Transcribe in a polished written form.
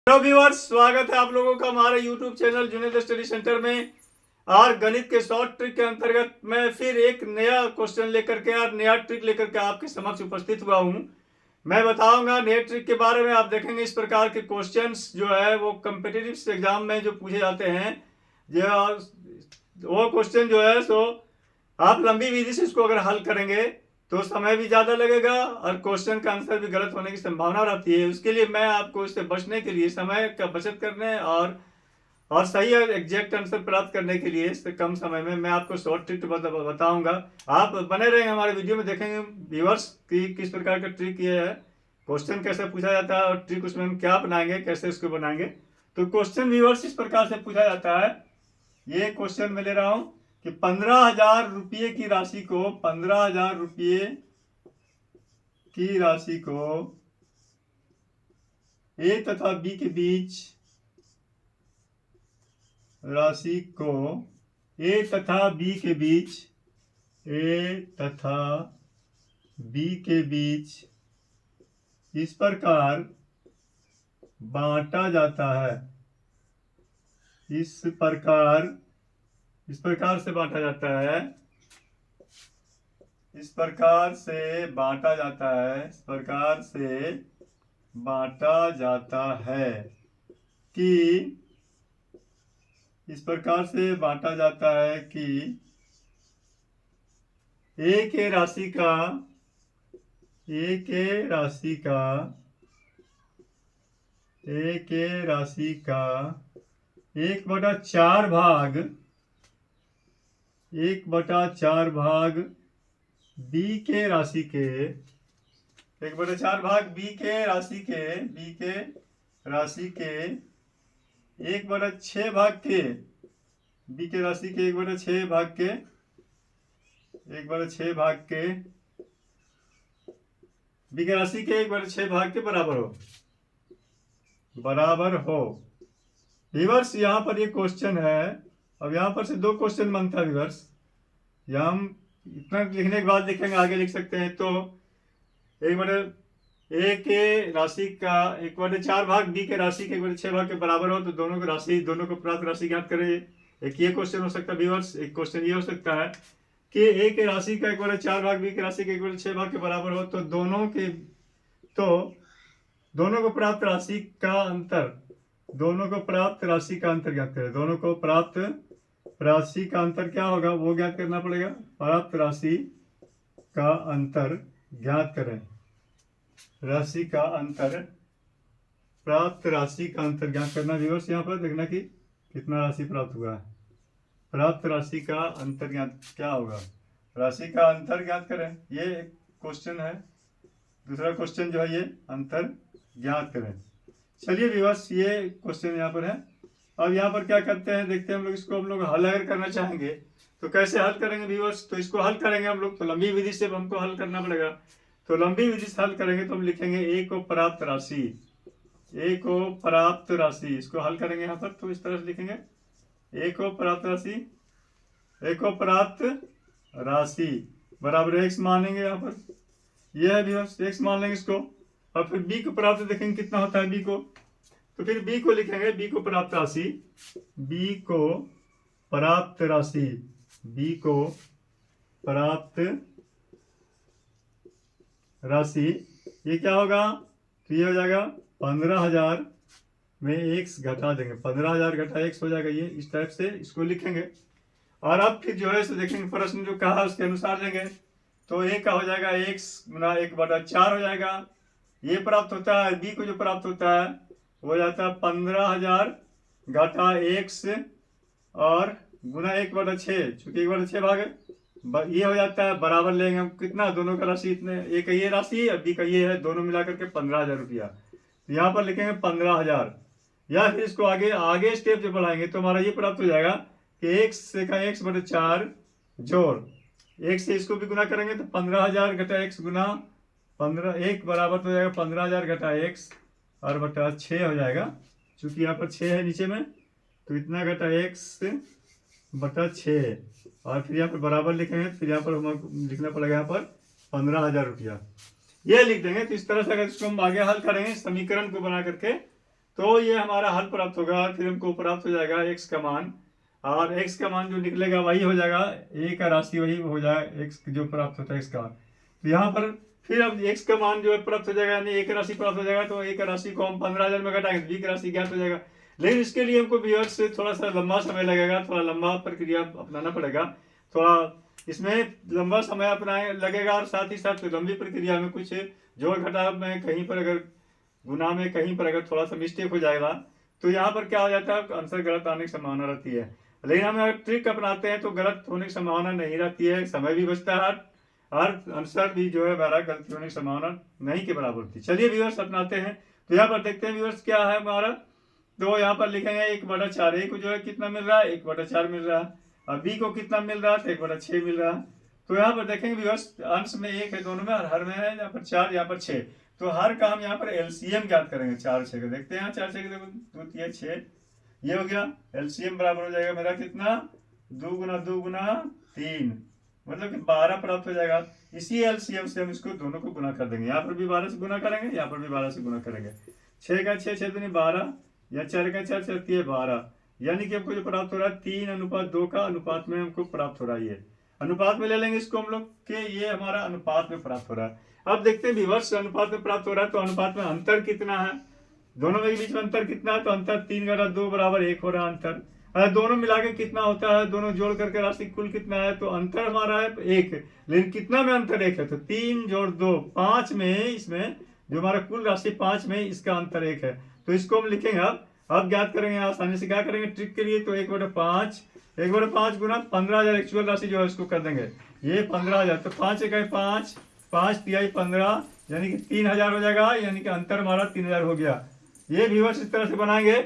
Hello viewers, स्वागत है आप लोगों का हमारे YouTube channel Junaid study centre में। और गणित के शॉर्ट ट्रिक के अंतर्गत मैं फिर एक नया क्वेश्चन लेकर के और नया ट्रिक लेकर के आपके समक्ष उपस्थित हुआ हूं। मैं बताऊंगा नए ट्रिक के बारे में। आप देखेंगे इस प्रकार के क्वेश्चंस जो है वो कम्पिटिटिव एग्जाम में जो पूछे जाते हैं, वो क्वेश्चन जो है सो आप लंबी विधि से इसको अगर हल करेंगे तो समय भी ज़्यादा लगेगा और क्वेश्चन का आंसर भी गलत होने की संभावना रहती है। उसके लिए मैं आपको इससे बचने के लिए, समय का बचत करने और सही और एग्जैक्ट आंसर प्राप्त करने के लिए इससे कम समय में मैं आपको शॉर्ट ट्रिक बताऊंगा। आप बने रहेंगे हमारे वीडियो में, देखेंगे व्यूअर्स कि किस प्रकार का ट्रिक ये है, क्वेश्चन कैसे पूछा जाता है और ट्रिक उसमें हम क्या बनाएंगे, कैसे उसको बनाएंगे। तो क्वेश्चन व्यूअर्स इस प्रकार से पूछा जाता है। ये क्वेश्चन मैं ले रहा हूं कि 15,000 रुपये की राशि को 15,000 रुपये की राशि को ए तथा बी के बीच राशि को ए तथा बी के बीच इस प्रकार बांटा जाता है। इस प्रकार से बांटा जाता है। इस प्रकार से बांटा जाता है। इस प्रकार से बांटा जाता है कि इस प्रकार से बांटा जाता है कि ए के राशि का 1/4 भाग बी के राशि के 1/4 भाग बी के राशि के 1/6 भाग के बी के राशि के 1/6 भाग के 1/6 भाग के बी के राशि के 1/6 भाग के बराबर हो। रिवर्स यहाँ पर ये क्वेश्चन है। अब यहाँ पर से दो क्वेश्चन बनता है रिवर्स। यहाँ हम इतना लिखने के बाद लिखेंगे, आगे लिख सकते हैं। तो ए के राशि का 1/4 भाग बी के राशि के 1/6 भाग के बराबर हो, तो दोनों को प्राप्त राशि ज्ञात करें। एक ये क्वेश्चन हो सकता है व्यूअर्स। एक क्वेश्चन ये हो सकता है कि ए के राशि का 1/4 भाग बी के राशि के 1/6 भाग के बराबर हो, तो दोनों को प्राप्त राशि का अंतर ज्ञात करें। दोनों को प्राप्त राशि का अंतर क्या होगा वो ज्ञात करना पड़ेगा। प्राप्त राशि का अंतर ज्ञात करें। प्राप्त राशि का अंतर ज्ञात करना व्यूअर्स। यहाँ पर देखना कि कितना राशि प्राप्त हुआ है। प्राप्त राशि का अंतर ज्ञात क्या होगा, राशि का अंतर ज्ञात करें। ये एक क्वेश्चन है। दूसरा क्वेश्चन जो है ये अंतर ज्ञात करें। चलिए व्यूअर्स, ये क्वेश्चन यहाँ पर है। अब यहाँ पर क्या करते हैं देखते हैं हम लोग। इसको हम लोग हल अगर करना चाहेंगे तो कैसे हल करेंगे व्यूअर्स। तो इसको हल करेंगे हम लोग तो लंबी विधि से हमको हल करना पड़ेगा। तो लंबी विधि से हल करेंगे तो हम लिखेंगे ए को प्राप्त राशि। इसको हल करेंगे यहाँ पर तो इस तरह से लिखेंगे ए को प्राप्त राशि बराबर x मानेंगे। यहाँ पर यह है व्यूअर्स, x मान लेंगे इसको। और फिर b को प्राप्त देखेंगे कितना होता है b को। तो फिर b को लिखेंगे b को प्राप्त राशि ये क्या होगा। तो ये हो जाएगा 15,000 में x घटा देंगे। 15,000 घटा x हो जाएगा। ये इस टाइप से इसको लिखेंगे। और अब फिर जो है इसे देखेंगे, प्रश्न जो कहा उसके अनुसार लेंगे। तो a का हो जाएगा x गुना 1/4 हो जाएगा। ये प्राप्त होता है। b को जो प्राप्त होता है वो हो जाता है 15,000 घटा x और गुना 1/6। चूंकि 1/6 भाग ये हो जाता है, बराबर लेंगे हम कितना, दोनों का राशि इतने। ए का ये राशि और बी का ये है, दोनों मिला करके 15,000 रुपया। तो यहाँ पर लिखेंगे 15,000। या फिर इसको आगे स्टेप जो बढ़ाएंगे तो हमारा ये प्राप्त हो जाएगा कि x का 1/4 जोड़ एक से इसको भी गुना करेंगे तो 15,000 घटा x गुना 1 बराबर तो हो जाएगा 15,000 घटा x और बटा 6 हो जाएगा। चूंकि यहाँ पर 6 है नीचे में, तो इतना घटा x बटा 6 और फिर यहाँ पर बराबर लिखेंगे। फिर यहाँ पर हमें लिखना पड़ेगा यहाँ पर 15,000 रुपया। ये लिख देंगे। तो इस तरह से अगर इसको हम आगे हल करेंगे समीकरण को बना करके तो ये हमारा हल प्राप्त होगा और फिर हमको प्राप्त हो जाएगा x का मान, और x का मान जो निकलेगा वही हो जाएगा a का राशि, वही हो जाएगा x जो प्राप्त होता है x का। तो यहाँ पर फिर अब x का मान जो है प्राप्त हो जाएगा, यानी a का राशि प्राप्त हो जाएगा, तो a का राशि को हम 15,000 में घटाएंगे, b का राशि ज्ञात हो जाएगा। लेकिन इसके लिए हमको व्यूअर्स थोड़ा सा लंबा समय लगेगा, थोड़ा लंबा प्रक्रिया अपनाना पड़ेगा, थोड़ा इसमें लंबा समय अपनाए लगेगा, और साथ ही साथ लंबी प्रक्रिया में कुछ जोड़ घटाव में कहीं पर अगर गुना में कहीं पर अगर थोड़ा सा मिस्टेक हो जाएगा तो यहाँ पर क्या हो जाता है, आंसर गलत आने की संभावना रहती है। लेकिन हम अगर ट्रिक अपनाते हैं तो गलत होने की संभावना नहीं रहती है, समय भी बचता है और आंसर भी जो है हमारा गलती होने की संभावना नहीं के बराबर होती। चलिए व्यूअर्स अपनाते हैं, तो यहाँ पर देखते हैं व्यूअर्स क्या है हमारा। तो यहाँ पर लिखेंगे 1/4, a को जो है कितना मिल रहा है, 1/4 मिल रहा है, और b को कितना मिल रहा है, तो 1/6 मिल रहा है। तो यहाँ पर देखेंगे व्यूअर्स अंश में 1 है दोनों में, और हर में है यहाँ पर 4, यहाँ पर 6। तो हर का हम यहाँ पर एलसीएम ज्ञात करेंगे, 4 6 का देखते हैं, 4 6 2 3 6, ये हो गया। एलसीएम बराबर हो जाएगा मेरा कितना, 2 गुना 2 गुना 3, मतलब कि 12 प्राप्त हो जाएगा। इसी एलसीएम से हम इसको दोनों को गुना कर देंगे, यहाँ पर भी 12 से गुना करेंगे, यहाँ पर भी 12 से गुना करेंगे। 6 का 6 6 दूनी 12, या 4 का 4 4 3 12, यानी कि हमको जो प्राप्त हो रहा है 3:2 का अनुपात में हमको प्राप्त हो रहा है। ये अनुपात में ले लेंगे इसको हम लोग के, ये हमारा अनुपात में प्राप्त हो रहा है। अब देखते हैं विवर्स अनुपात में प्राप्त हो रहा है, तो अनुपात में अंतर कितना है, दोनों के बीच में अंतर कितना है, तो अंतर 3/2 बराबर 1 हो रहा है अंतर। दोनों मिला के कितना होता है, दोनों जोड़ करके राशि कुल कितना है, तो अंतर हमारा है 1, लेकिन कितना में अंतर 1 है, तो 3 जोड़ 2 5 में, इसमें जो हमारा कुल राशि 5 में इसका अंतर 1 है। तो इसको हम लिखेंगे अब ज्ञात करेंगे आसानी से, क्या करेंगे ट्रिक के लिए, तो 1/5 गुना 15,000 एक्चुअल राशि जो है उसको कर देंगे, ये 15,000, तो 5 1 5 5 तिहाई 15, यानी कि 3,000 हो जाएगा, यानी कि अंतर हमारा 3,000 हो गया। ये व्यूअर्स इस तरह से बनाएंगे